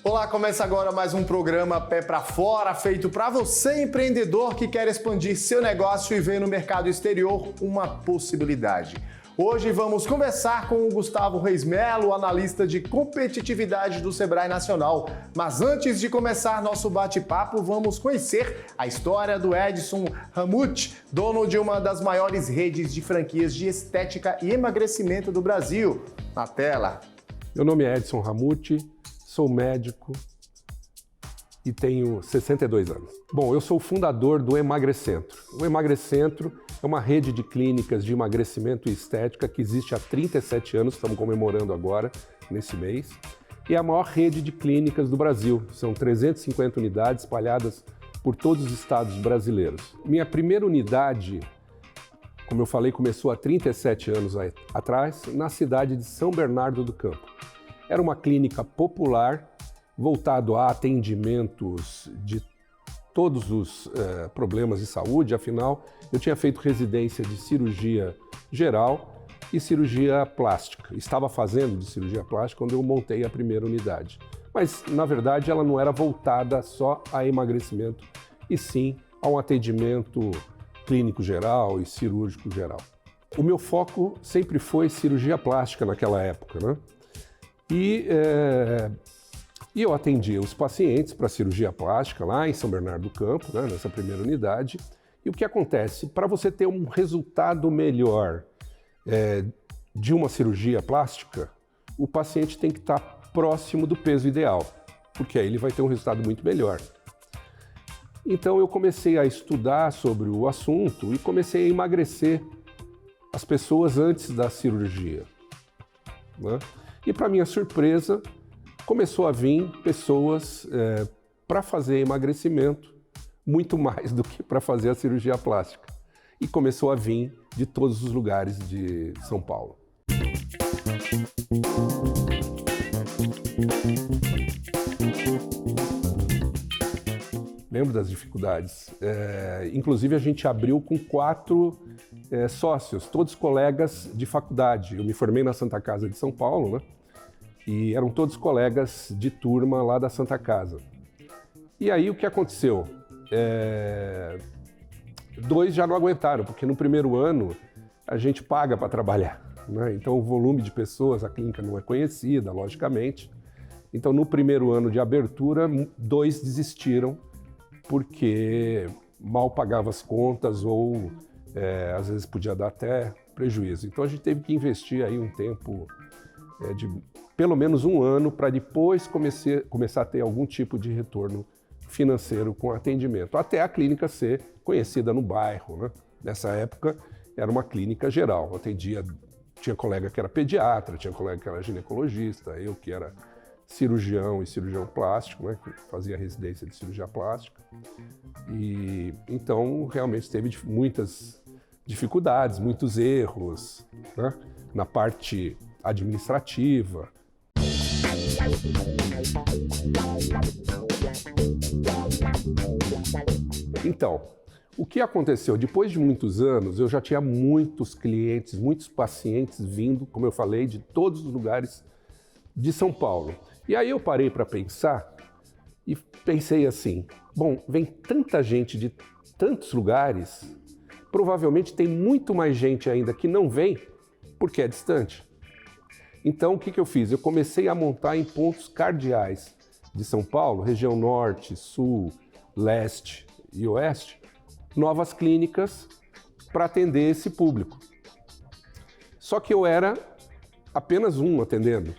Olá, começa agora mais um programa Pé pra Fora, feito para você, empreendedor que quer expandir seu negócio e ver no mercado exterior uma possibilidade. Hoje vamos conversar com o Gustavo Reis Melo, analista de competitividade do Sebrae Nacional. Mas antes de começar nosso bate-papo, vamos conhecer a história do Edson Ramucci, dono de uma das maiores redes de franquias de estética e emagrecimento do Brasil. Na tela. Meu nome é Edson Ramucci, sou médico e tenho 62 anos. Bom, eu sou o fundador do Emagrecentro. O Emagrecentro é uma rede de clínicas de emagrecimento e estética que existe há 37 anos, estamos comemorando agora, nesse mês, e é a maior rede de clínicas do Brasil. São 350 unidades espalhadas por todos os estados brasileiros. Minha primeira unidade, como eu falei, começou há 37 anos atrás, na cidade de São Bernardo do Campo. Era uma clínica popular, voltado a atendimentos de todos os problemas de saúde. Afinal, eu tinha feito residência de cirurgia geral e cirurgia plástica. Estava fazendo de cirurgia plástica quando eu montei a primeira unidade. Mas, na verdade, ela não era voltada só a emagrecimento, e sim a um atendimento clínico geral e cirúrgico geral. O meu foco sempre foi cirurgia plástica naquela época, né? E eu atendia os pacientes para cirurgia plástica lá em São Bernardo do Campo, né, nessa primeira unidade. E o que acontece? Para você ter um resultado melhor de uma cirurgia plástica, o paciente tem que estar próximo do peso ideal, porque aí ele vai ter um resultado muito melhor. Então eu comecei a estudar sobre o assunto e comecei a emagrecer as pessoas antes da cirurgia, né? E para minha surpresa, começou a vir pessoas para fazer emagrecimento, muito mais do que para fazer a cirurgia plástica. E começou a vir de todos os lugares de São Paulo. Lembro das dificuldades. Inclusive, a gente abriu com 4 sócios, todos colegas de faculdade. Eu me formei na Santa Casa de São Paulo, né? E eram todos colegas de turma lá da Santa Casa. E aí o que aconteceu? 2 já não aguentaram, porque no primeiro ano a gente paga para trabalhar, né? Então o volume de pessoas, a clínica não é conhecida, logicamente. Então no primeiro ano de abertura, 2 desistiram porque mal pagava as contas ou às vezes podia dar até prejuízo. Então a gente teve que investir aí um tempo de pelo menos 1 ano para depois começar a ter algum tipo de retorno financeiro com atendimento, até a clínica ser conhecida no bairro, né? Nessa época era uma clínica geral, tinha colega que era pediatra, tinha colega que era ginecologista, eu que era cirurgião e cirurgião plástico, né? Que fazia residência de cirurgia plástica. E então realmente teve muitas dificuldades, muitos erros, né? Na parte administrativa. Então, o que aconteceu? Depois de muitos anos, eu já tinha muitos clientes, muitos pacientes vindo, como eu falei, de todos os lugares de São Paulo. E aí eu parei para pensar e pensei assim, bom, vem tanta gente de tantos lugares, provavelmente tem muito mais gente ainda que não vem porque é distante. Então, o que eu fiz? Eu comecei a montar em pontos cardeais de São Paulo, região norte, sul, leste e oeste, novas clínicas para atender esse público. Só que eu era apenas um atendendo.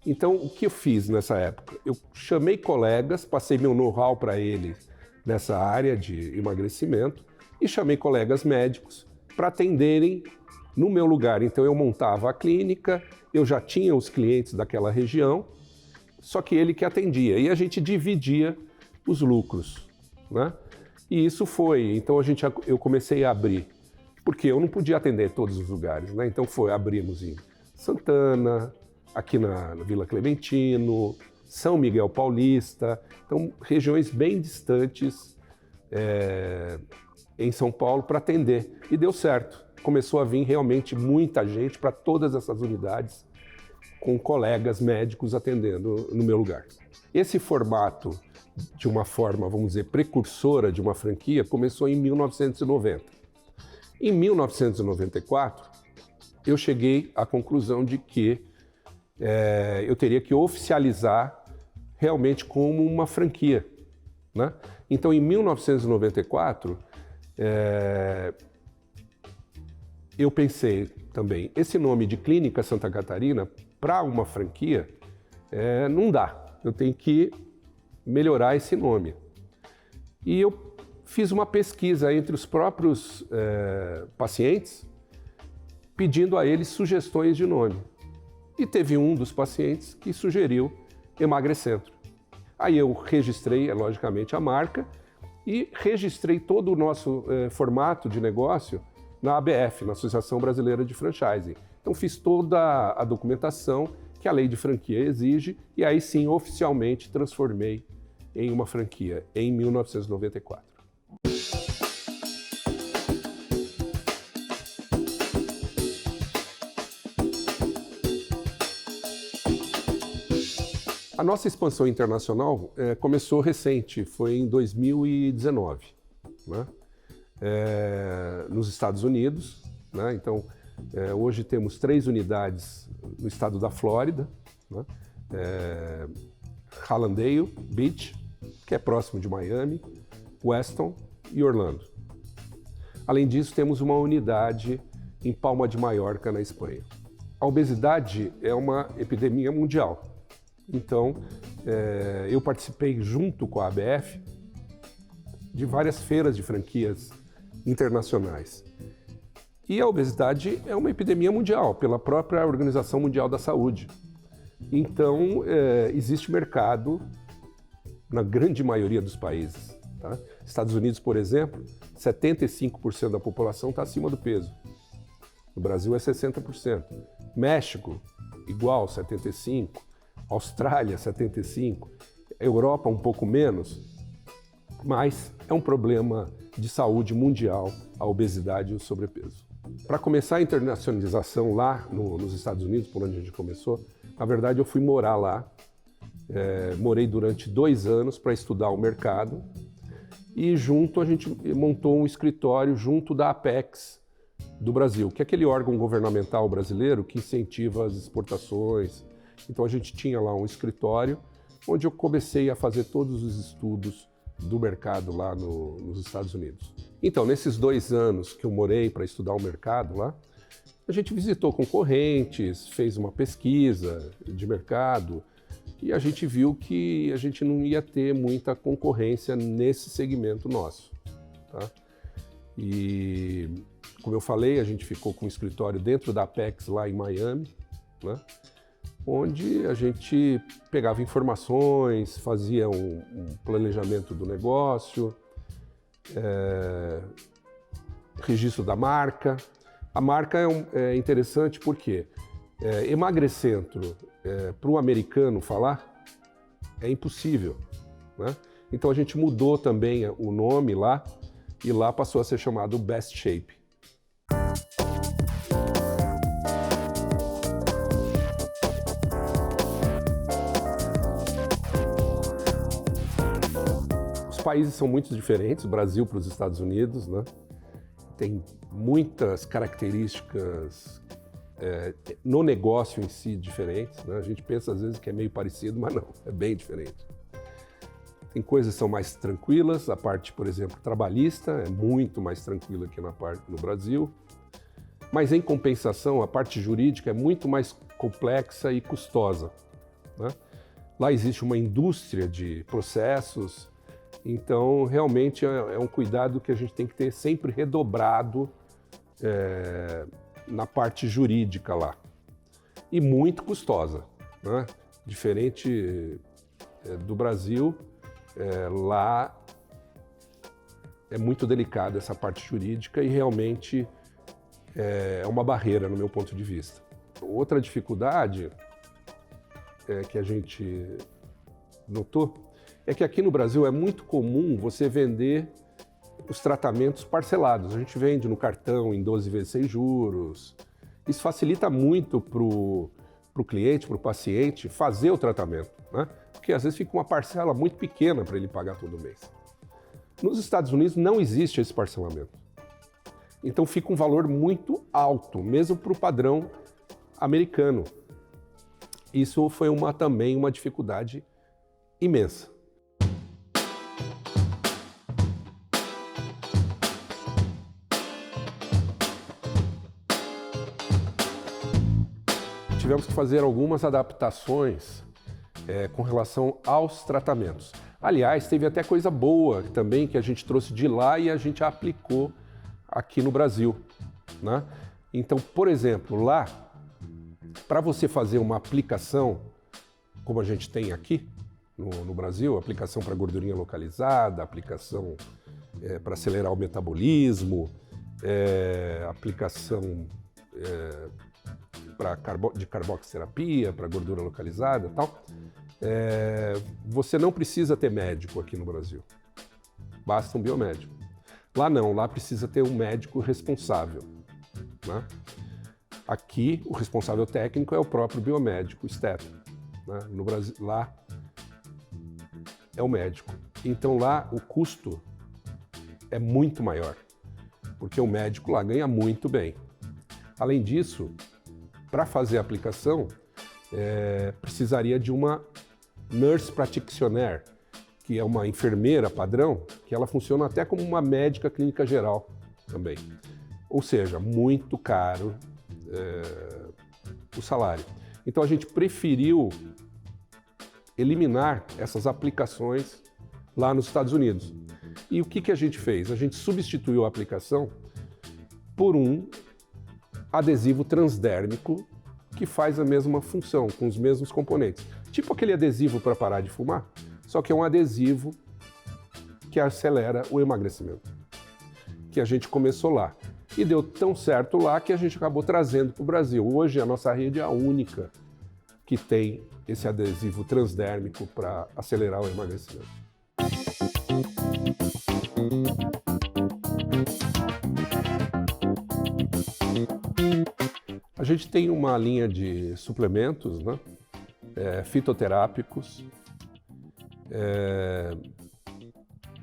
Então, o que eu fiz nessa época? Eu chamei colegas, passei meu know-how para eles nessa área de emagrecimento e chamei colegas médicos para atenderem no meu lugar. Então eu montava a clínica, eu já tinha os clientes daquela região, só que ele que atendia. E a gente dividia os lucros, né? E isso foi, então eu comecei a abrir, porque eu não podia atender todos os lugares, né? Então abrimos em Santana, aqui na Vila Clementino, São Miguel Paulista, então regiões bem distantes em São Paulo para atender. E deu certo. Começou a vir realmente muita gente para todas essas unidades, com colegas médicos atendendo no meu lugar. Esse formato, de uma forma, vamos dizer, precursora de uma franquia, começou em 1990. Em 1994, eu cheguei à conclusão de que eu teria que oficializar realmente como uma franquia, né? Então, em 1994, eu pensei também, esse nome de Clínica Santa Catarina, para uma franquia, não dá. Eu tenho que melhorar esse nome. E eu fiz uma pesquisa entre os próprios pacientes, pedindo a eles sugestões de nome. E teve um dos pacientes que sugeriu Emagrecentro. Aí eu registrei, logicamente, a marca e registrei todo o nosso formato de negócio na ABF, na Associação Brasileira de Franchising. Então fiz toda a documentação que a lei de franquia exige e aí sim, oficialmente, transformei em uma franquia em 1994. A nossa expansão internacional começou recente, foi em 2019, né? Nos Estados Unidos, né? Então, hoje temos 3 unidades no estado da Flórida, né? Hallandale Beach, que é próximo de Miami, Weston e Orlando. Além disso, temos uma unidade em Palma de Mallorca, na Espanha. A obesidade é uma epidemia mundial. Então, eu participei junto com a ABF de várias feiras de franquias internacionais. E a obesidade é uma epidemia mundial, pela própria Organização Mundial da Saúde. Então, existe mercado na grande maioria dos países. Tá? Estados Unidos, por exemplo, 75% da população está acima do peso. No Brasil é 60%. México, igual, 75%. Austrália, 75%, Europa um pouco menos, mas é um problema de saúde mundial a obesidade e o sobrepeso. Para começar a internacionalização lá nos Estados Unidos, por onde a gente começou, na verdade eu fui morar lá, morei durante 2 anos para estudar o mercado e junto a gente montou um escritório junto da Apex do Brasil, que é aquele órgão governamental brasileiro que incentiva as exportações. Então a gente tinha lá um escritório onde eu comecei a fazer todos os estudos do mercado lá nos Estados Unidos. Então, nesses 2 anos que eu morei para estudar o mercado lá, a gente visitou concorrentes, fez uma pesquisa de mercado e a gente viu que a gente não ia ter muita concorrência nesse segmento nosso. Tá? E, como eu falei, a gente ficou com um escritório dentro da Apex lá em Miami, né? Onde a gente pegava informações, fazia um planejamento do negócio, registro da marca. A marca é interessante porque Emagrecentro, para o americano falar, é impossível, né? Então a gente mudou também o nome lá e lá passou a ser chamado Best Shape. Os países são muito diferentes, o Brasil para os Estados Unidos, né? Tem muitas características no negócio em si diferentes, né? A gente pensa às vezes que é meio parecido, mas não, é bem diferente. Tem coisas que são mais tranquilas, a parte, por exemplo, trabalhista é muito mais tranquila que no Brasil, mas em compensação a parte jurídica é muito mais complexa e custosa, né? Lá existe uma indústria de processos. Então, realmente é um cuidado que a gente tem que ter sempre redobrado na parte jurídica lá. E muito custosa, né? Diferente do Brasil, lá é muito delicada essa parte jurídica e realmente é uma barreira no meu ponto de vista. Outra dificuldade que a gente notou é que aqui no Brasil é muito comum você vender os tratamentos parcelados. A gente vende no cartão em 12 vezes sem juros. Isso facilita muito para o cliente, para o paciente, fazer o tratamento, né? Porque às vezes fica uma parcela muito pequena para ele pagar todo mês. Nos Estados Unidos não existe esse parcelamento. Então fica um valor muito alto, mesmo para o padrão americano. Isso foi também uma dificuldade imensa. Tivemos que fazer algumas adaptações com relação aos tratamentos. Aliás, teve até coisa boa também que a gente trouxe de lá e a gente aplicou aqui no Brasil, né? Então, por exemplo, lá, para você fazer uma aplicação, como a gente tem aqui no Brasil, aplicação para gordurinha localizada, aplicação para acelerar o metabolismo, aplicação de carboxiterapia, para gordura localizada e tal, você não precisa ter médico aqui no Brasil, basta um biomédico. Lá não, lá precisa ter um médico responsável, né? Aqui, o responsável técnico é o próprio biomédico esteto, né? No Brasil, lá é o médico. Então lá o custo é muito maior, porque o médico lá ganha muito bem. Além disso, para fazer a aplicação, precisaria de uma nurse practitioner, que é uma enfermeira padrão, que ela funciona até como uma médica clínica geral também. Ou seja, muito caro o salário. Então a gente preferiu eliminar essas aplicações lá nos Estados Unidos. E o que a gente fez? A gente substituiu a aplicação por um adesivo transdérmico que faz a mesma função, com os mesmos componentes. Tipo aquele adesivo para parar de fumar, só que é um adesivo que acelera o emagrecimento, que a gente começou lá. E deu tão certo lá que a gente acabou trazendo para o Brasil. Hoje a nossa rede é a única que tem esse adesivo transdérmico para acelerar o emagrecimento. A gente tem uma linha de suplementos, né? Fitoterápicos,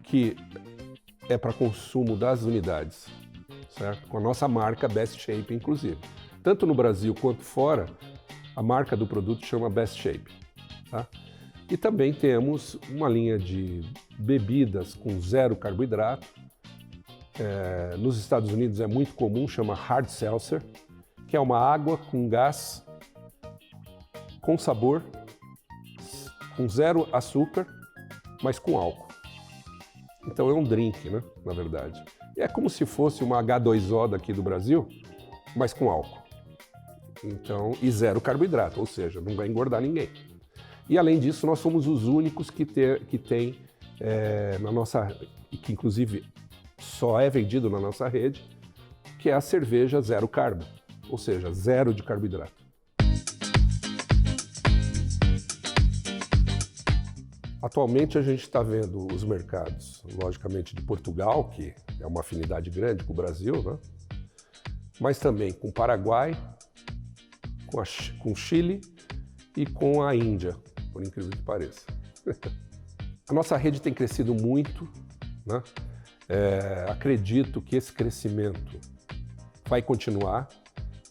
que é para consumo das unidades, certo? Com a nossa marca Best Shape, inclusive. Tanto no Brasil quanto fora, a marca do produto chama Best Shape, tá? E também temos uma linha de bebidas com zero carboidrato. Nos Estados Unidos é muito comum, chama Hard Seltzer, que é uma água com gás, com sabor, com zero açúcar, mas com álcool. Então é um drink, né, na verdade. É como se fosse uma H2O daqui do Brasil, mas com álcool. Então, e zero carboidrato, ou seja, não vai engordar ninguém. E além disso, nós somos os únicos que tem na nossa, que inclusive só é vendido na nossa rede, que é a cerveja zero carbo, ou seja, zero de carboidrato. Atualmente a gente está vendo os mercados, logicamente, de Portugal, que é uma afinidade grande com o Brasil, né? Mas também com o Paraguai, com o Chile e com a Índia, por incrível que pareça. A nossa rede tem crescido muito, né? Acredito que esse crescimento vai continuar.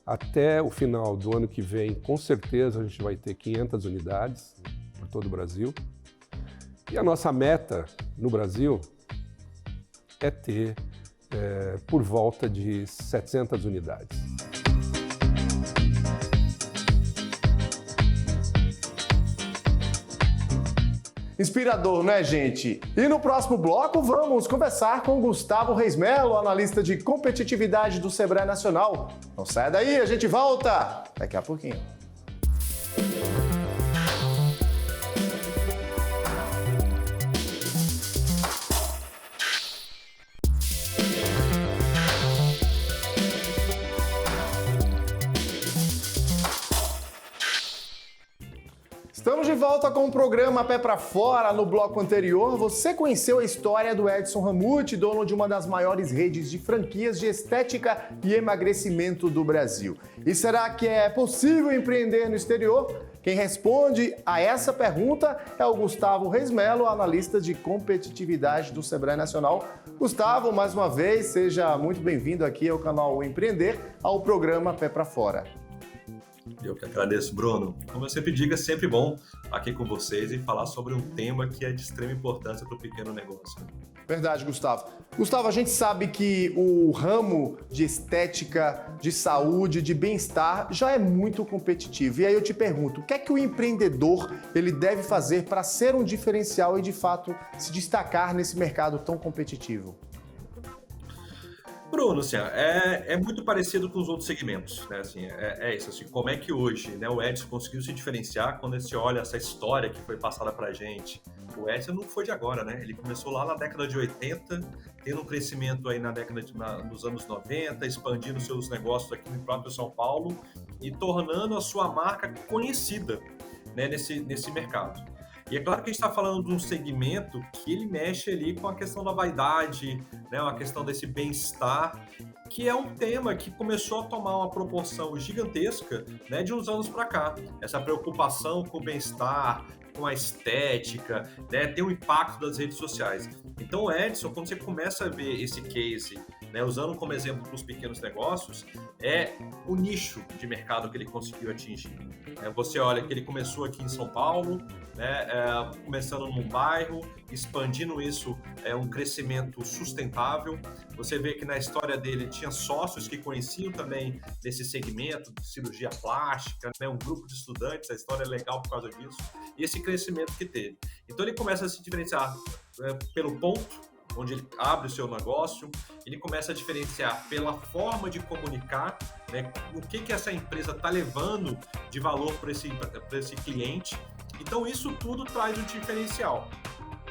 Até o final do ano que vem, com certeza, a gente vai ter 500 unidades por todo o Brasil. E a nossa meta no Brasil é ter por volta de 700 unidades. Inspirador, né, gente? E no próximo bloco vamos conversar com o Gustavo Reis Melo, analista de competitividade do Sebrae Nacional. Não sai daí, a gente volta daqui a pouquinho. Estamos de volta com o programa Pé pra Fora. No bloco anterior, você conheceu a história do Edson Ramuti, dono de uma das maiores redes de franquias de estética e emagrecimento do Brasil. E será que é possível empreender no exterior? Quem responde a essa pergunta é o Gustavo Reis Melo, analista de competitividade do Sebrae Nacional. Gustavo, mais uma vez, seja muito bem-vindo aqui ao canal Empreender, ao programa Pé pra Fora. Eu que agradeço, Bruno. Como eu sempre digo, é sempre bom estar aqui com vocês e falar sobre um tema que é de extrema importância para o pequeno negócio. Verdade, Gustavo. Gustavo, a gente sabe que o ramo de estética, de saúde, de bem-estar já é muito competitivo. E aí eu te pergunto, o que é que o empreendedor ele deve fazer para ser um diferencial e, de fato, se destacar nesse mercado tão competitivo? Bruno, assim, é muito parecido com os outros segmentos, né? Assim, isso, assim, como é que hoje, né, o Edson conseguiu se diferenciar quando você olha essa história que foi passada pra gente. O Edson não foi de agora, né? Ele começou lá na década de 80, tendo um crescimento aí nos anos 90, expandindo seus negócios aqui no próprio São Paulo e tornando a sua marca conhecida, né, nesse mercado. E é claro que a gente está falando de um segmento que ele mexe ali com a questão da vaidade, né, a questão desse bem-estar, que é um tema que começou a tomar uma proporção gigantesca, né, de uns anos para cá. Essa preocupação com o bem-estar, com a estética, né, tem um impacto das redes sociais. Então, o Edson, quando você começa a ver esse case, né, usando como exemplo para os pequenos negócios, é o nicho de mercado que ele conseguiu atingir. Você olha que ele começou aqui em São Paulo, né, começando num bairro, expandindo isso, um crescimento sustentável. Você vê que na história dele tinha sócios que conheciam também desse segmento de cirurgia plástica, né, um grupo de estudantes, a história é legal por causa disso, e esse crescimento que teve. Então ele começa a se diferenciar pelo ponto onde ele abre o seu negócio, ele começa a diferenciar pela forma de comunicar, né, o que essa empresa está levando de valor para esse cliente. Então isso tudo traz um diferencial.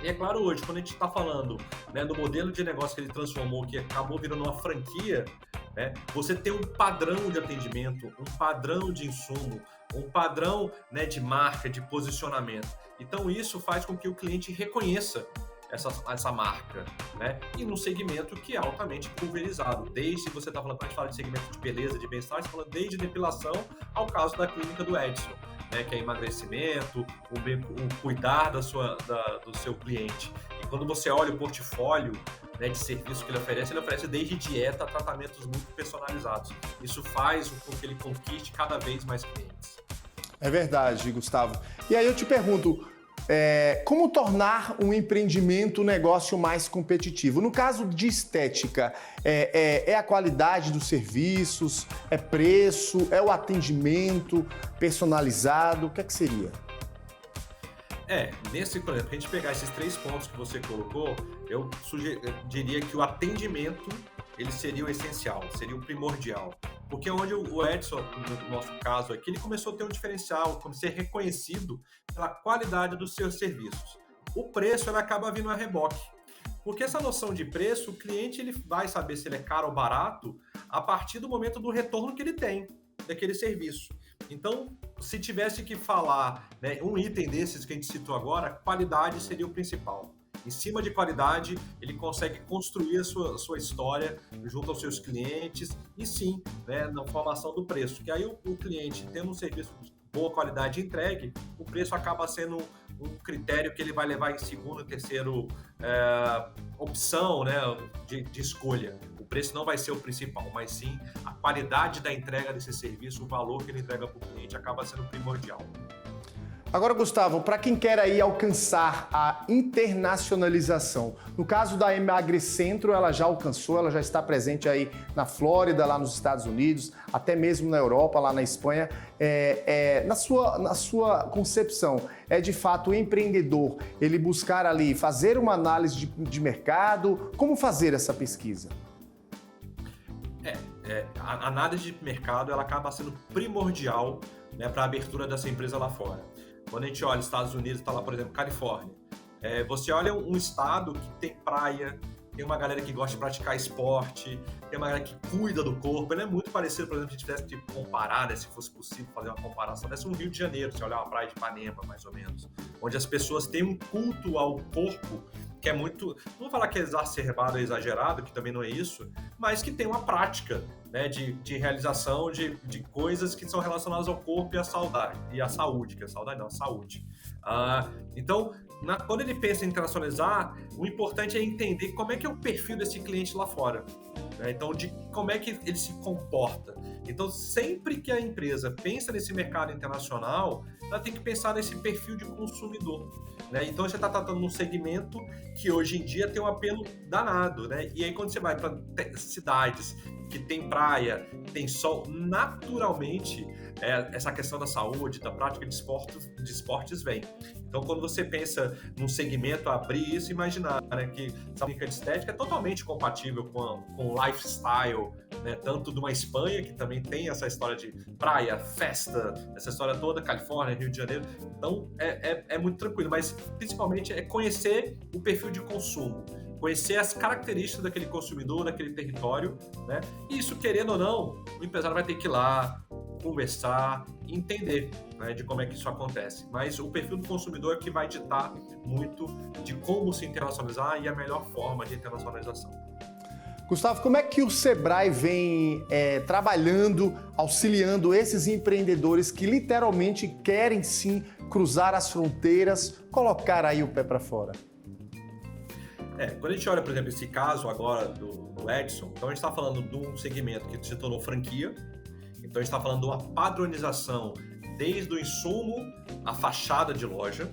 E é claro, hoje, quando a gente está falando, né, do modelo de negócio que ele transformou, que acabou virando uma franquia, né, você tem um padrão de atendimento, um padrão de insumo, um padrão, né, de marca, de posicionamento. Então isso faz com que o cliente reconheça essa marca, né? E num segmento que é altamente pulverizado. Desde, você está falando, quando a gente fala de segmento de beleza, de bem-estar, você está falando desde depilação ao caso da clínica do Edson, né? Que é emagrecimento, o cuidar do seu cliente. E quando você olha o portfólio, né, de serviço que ele oferece desde dieta a tratamentos muito personalizados. Isso faz com que ele conquiste cada vez mais clientes. É verdade, Gustavo. E aí eu te pergunto, como tornar um empreendimento um negócio mais competitivo? No caso de estética, é a qualidade dos serviços, é preço, é o atendimento personalizado? O que é que seria? Por exemplo, a gente pegar esses 3 pontos que você colocou, eu diria que o atendimento ele seria o essencial, seria o primordial. Porque é onde o Edson, no nosso caso aqui, ele começou a ter um diferencial, como ser reconhecido pela qualidade dos seus serviços. O preço ele acaba vindo a reboque. Porque essa noção de preço, o cliente ele vai saber se ele é caro ou barato a partir do momento do retorno que ele tem daquele serviço. Então, se tivesse que falar, né, um item desses que a gente citou agora, qualidade seria o principal. Em cima de qualidade, ele consegue construir a sua história junto aos seus clientes e sim, né, na formação do preço. Que aí o cliente, tendo um serviço de boa qualidade entregue, o preço acaba sendo um critério que ele vai levar em segundo e terceiro opção, né, de escolha. O preço não vai ser o principal, mas sim a qualidade da entrega desse serviço, o valor que ele entrega para o cliente acaba sendo primordial. Agora, Gustavo, para quem quer aí alcançar a internacionalização, no caso da Emagrecentro, ela já alcançou, ela já está presente aí na Flórida, lá nos Estados Unidos, até mesmo na Europa, lá na Espanha. Na sua concepção, é de fato o empreendedor, ele buscar ali fazer uma análise de mercado? Como fazer essa pesquisa? A análise de mercado ela acaba sendo primordial, né, para a abertura dessa empresa lá fora. Quando a gente olha os Estados Unidos, está lá, por exemplo, Califórnia. Você olha um estado que tem praia, tem uma galera que gosta de praticar esporte, tem uma galera que cuida do corpo. Ele é muito parecido, por exemplo, se a gente tivesse que comparar, né, se fosse possível fazer uma comparação, desse um Rio de Janeiro, se olhar uma praia de Ipanema, mais ou menos, onde as pessoas têm um culto ao corpo que é muito, não vou falar que é exacerbado ou exagerado, que também não é isso, mas que tem uma prática, né, de realização de coisas que são relacionadas ao corpo e à saúde, que é saudade não, a saúde. Então, quando ele pensa em internacionalizar, o importante é entender como é que é o perfil desse cliente lá fora, né? Então, de como é que ele se comporta. Então, sempre que a empresa pensa nesse mercado internacional, ela tem que pensar nesse perfil de consumidor, né? Então, você está tratando de um segmento que hoje em dia tem um apelo danado, né? E aí, quando você vai para cidades que tem praia, tem sol, naturalmente essa questão da saúde, da prática de esportes vem. Então, quando você pensa num segmento, abrir isso, imaginar, né, que essa clínica de estética é totalmente compatível com o lifestyle, né, tanto de uma Espanha, que também tem essa história de praia, festa, essa história toda, Califórnia, Rio de Janeiro. Então, é muito tranquilo, mas principalmente é conhecer o perfil de consumo, conhecer as características daquele consumidor, daquele território, né? E isso, querendo ou não, o empresário vai ter que ir lá, conversar, entender, né, de como é que isso acontece. Mas o perfil do consumidor é que vai ditar muito de como se internacionalizar e a melhor forma de internacionalização. Gustavo, como é que o Sebrae vem trabalhando, auxiliando esses empreendedores que literalmente querem sim cruzar as fronteiras, colocar aí o pé para fora? Quando a gente olha, por exemplo, esse caso agora do Edson, então a gente está falando de um segmento que se tornou franquia, então a gente está falando de uma padronização desde o insumo à fachada de loja.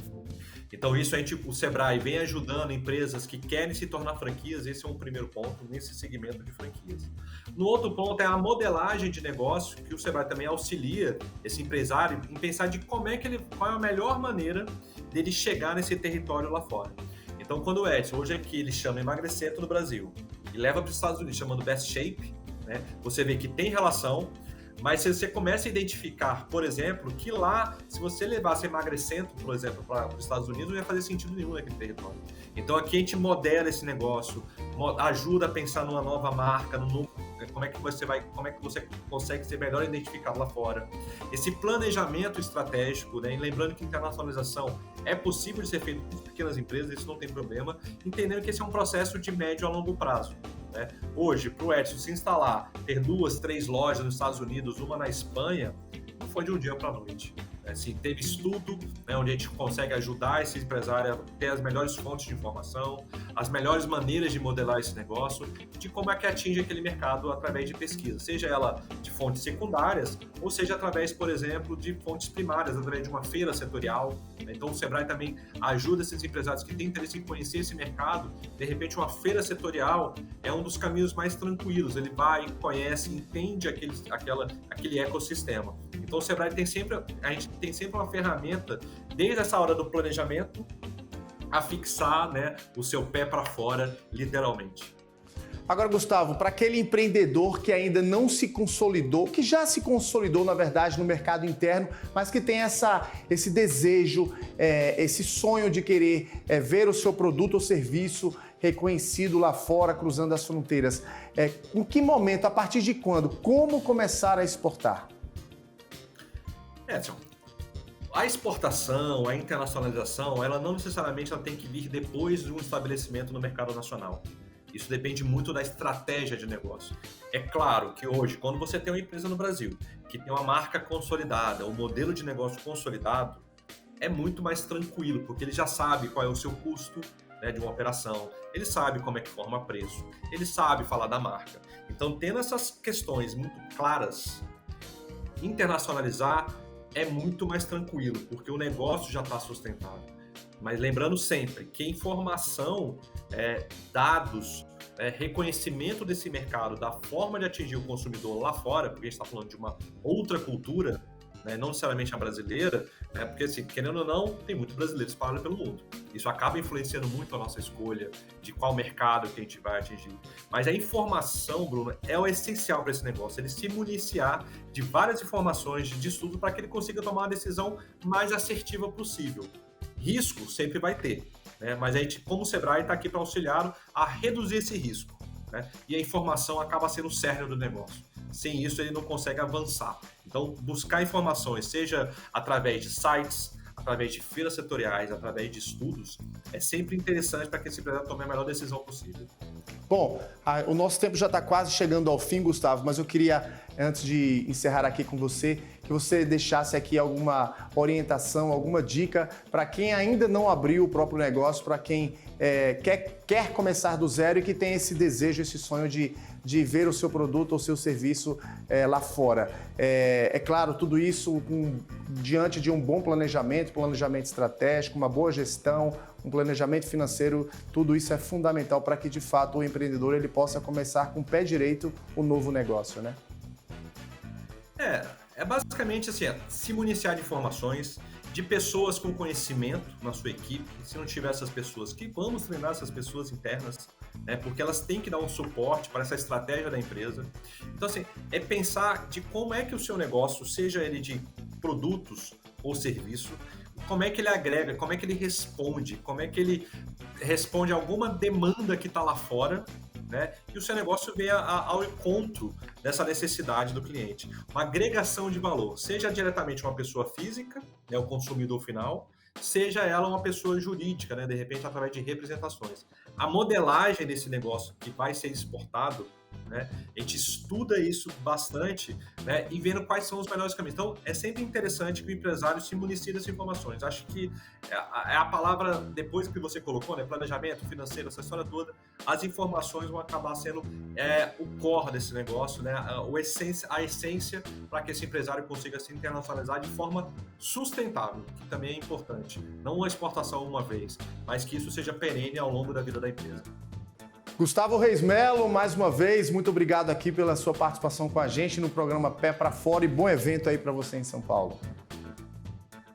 Então isso o Sebrae vem ajudando empresas que querem se tornar franquias, esse é um primeiro ponto nesse segmento de franquias. No outro ponto é a modelagem de negócio, que o Sebrae também auxilia esse empresário em pensar de qual é a melhor maneira dele chegar nesse território lá fora. Então, quando o Edson, hoje aqui ele chama Emagrecento no Brasil e leva para os Estados Unidos chamando Best Shape, né, você vê que tem relação, mas se você começa a identificar, por exemplo, que lá, se você levasse Emagrecento, por exemplo, para os Estados Unidos, não ia fazer sentido nenhum naquele território. Então, aqui a gente modela esse negócio, ajuda a pensar numa nova marca, como é que você consegue ser melhor identificado lá fora. Esse planejamento estratégico, né? E lembrando que internacionalização é possível de ser feito por pequenas empresas, isso não tem problema, entendendo que esse é um processo de médio a longo prazo, né? Hoje, para o Edson se instalar, ter 2, 3 lojas nos Estados Unidos, uma na Espanha, não foi de um dia para a noite. Assim, teve estudo, né, onde a gente consegue ajudar esse empresário a ter as melhores fontes de informação, as melhores maneiras de modelar esse negócio, de como é que atinge aquele mercado através de pesquisa, seja ela de fontes secundárias, ou seja através, por exemplo, de fontes primárias, através de uma feira setorial. Então o Sebrae também ajuda esses empresários que têm interesse em conhecer esse mercado. De repente, uma feira setorial é um dos caminhos mais tranquilos, ele vai, conhece, entende aquele ecossistema. Então o Sebrae a gente tem sempre uma ferramenta, desde essa hora do planejamento, a fixar, né, o seu pé para fora, literalmente. Agora, Gustavo, para aquele empreendedor que ainda não se consolidou, que já se consolidou, na verdade, no mercado interno, mas que tem esse desejo, esse sonho de querer ver o seu produto ou serviço reconhecido lá fora, cruzando as fronteiras, em que momento, a partir de quando, como começar a exportar? Edson, a exportação, a internacionalização, ela não necessariamente tem que vir depois de um estabelecimento no mercado nacional. Isso depende muito da estratégia de negócio. É claro que hoje, quando você tem uma empresa no Brasil que tem uma marca consolidada, um modelo de negócio consolidado, é muito mais tranquilo, porque ele já sabe qual é o seu custo, né, de uma operação, ele sabe como é que forma preço, ele sabe falar da marca. Então, tendo essas questões muito claras, internacionalizar é muito mais tranquilo, porque o negócio já está sustentado. Mas lembrando sempre que informação, dados, reconhecimento desse mercado, da forma de atingir o consumidor lá fora, porque a gente está falando de uma outra cultura, né, não necessariamente a brasileira, né, porque, assim, querendo ou não, tem muitos brasileiros espalhados pelo mundo. Isso acaba influenciando muito a nossa escolha de qual mercado que a gente vai atingir. Mas a informação, Bruno, é o essencial para esse negócio, ele se municiar de várias informações de estudo para que ele consiga tomar a decisão mais assertiva possível. risco sempre vai ter, né? Mas a gente, como o Sebrae, está aqui para auxiliá-lo a reduzir esse risco, né? E a informação acaba sendo o cerne do negócio. Sem isso, ele não consegue avançar. Então, buscar informações, seja através de sites, através de feiras setoriais, através de estudos, é sempre interessante para que esse empresário tome a melhor decisão possível. Bom, o nosso tempo já está quase chegando ao fim, Gustavo, mas eu queria, antes de encerrar aqui com você, que você deixasse aqui alguma orientação, alguma dica para quem ainda não abriu o próprio negócio, para quem quer começar do zero e que tem esse desejo, esse sonho de ver o seu produto ou seu serviço lá fora. É claro, tudo isso diante de um bom planejamento estratégico, uma boa gestão, um planejamento financeiro, tudo isso é fundamental para que, de fato, o empreendedor ele possa começar com o pé direito o novo negócio, né? É basicamente assim, se municiar de informações, de pessoas com conhecimento na sua equipe. Se não tiver essas pessoas, que vamos treinar essas pessoas internas, né? Porque elas têm que dar um suporte para essa estratégia da empresa. Então, assim, é pensar de como é que o seu negócio, seja ele de produtos ou serviço, como é que ele agrega, como é que ele responde a alguma demanda que está lá fora, né? E o seu negócio venha ao encontro dessa necessidade do cliente. Uma agregação de valor, seja diretamente uma pessoa física, né, o consumidor final, seja ela uma pessoa jurídica, né, de repente através de representações. A modelagem desse negócio que vai ser exportado, né, a gente estuda isso bastante, né, e vendo quais são os melhores caminhos. Então, é sempre interessante que o empresário se municie dessas informações. Acho que é a palavra, depois que você colocou, né, planejamento financeiro, essa história toda, as informações vão acabar sendo o core desse negócio, né, a essência para que esse empresário consiga se internacionalizar de forma sustentável, que também é importante. Não uma exportação uma vez, mas que isso seja perene ao longo da vida da empresa. Gustavo Reis Melo, mais uma vez, muito obrigado aqui pela sua participação com a gente no programa Pé para Fora e bom evento aí para você em São Paulo.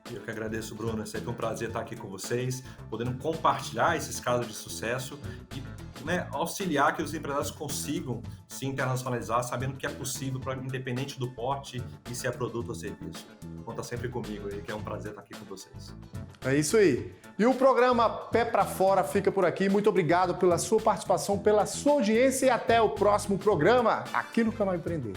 Eu que agradeço, Bruno. É sempre um prazer estar aqui com vocês, podendo compartilhar esses casos de sucesso e, né, auxiliar que os empresários consigam se internacionalizar, sabendo que é possível, independente do porte e se é produto ou serviço. Conta sempre comigo aí, que é um prazer estar aqui com vocês. É isso aí. E o programa Pé para Fora fica por aqui. Muito obrigado pela sua participação, pela sua audiência e até o próximo programa aqui no Canal Empreender.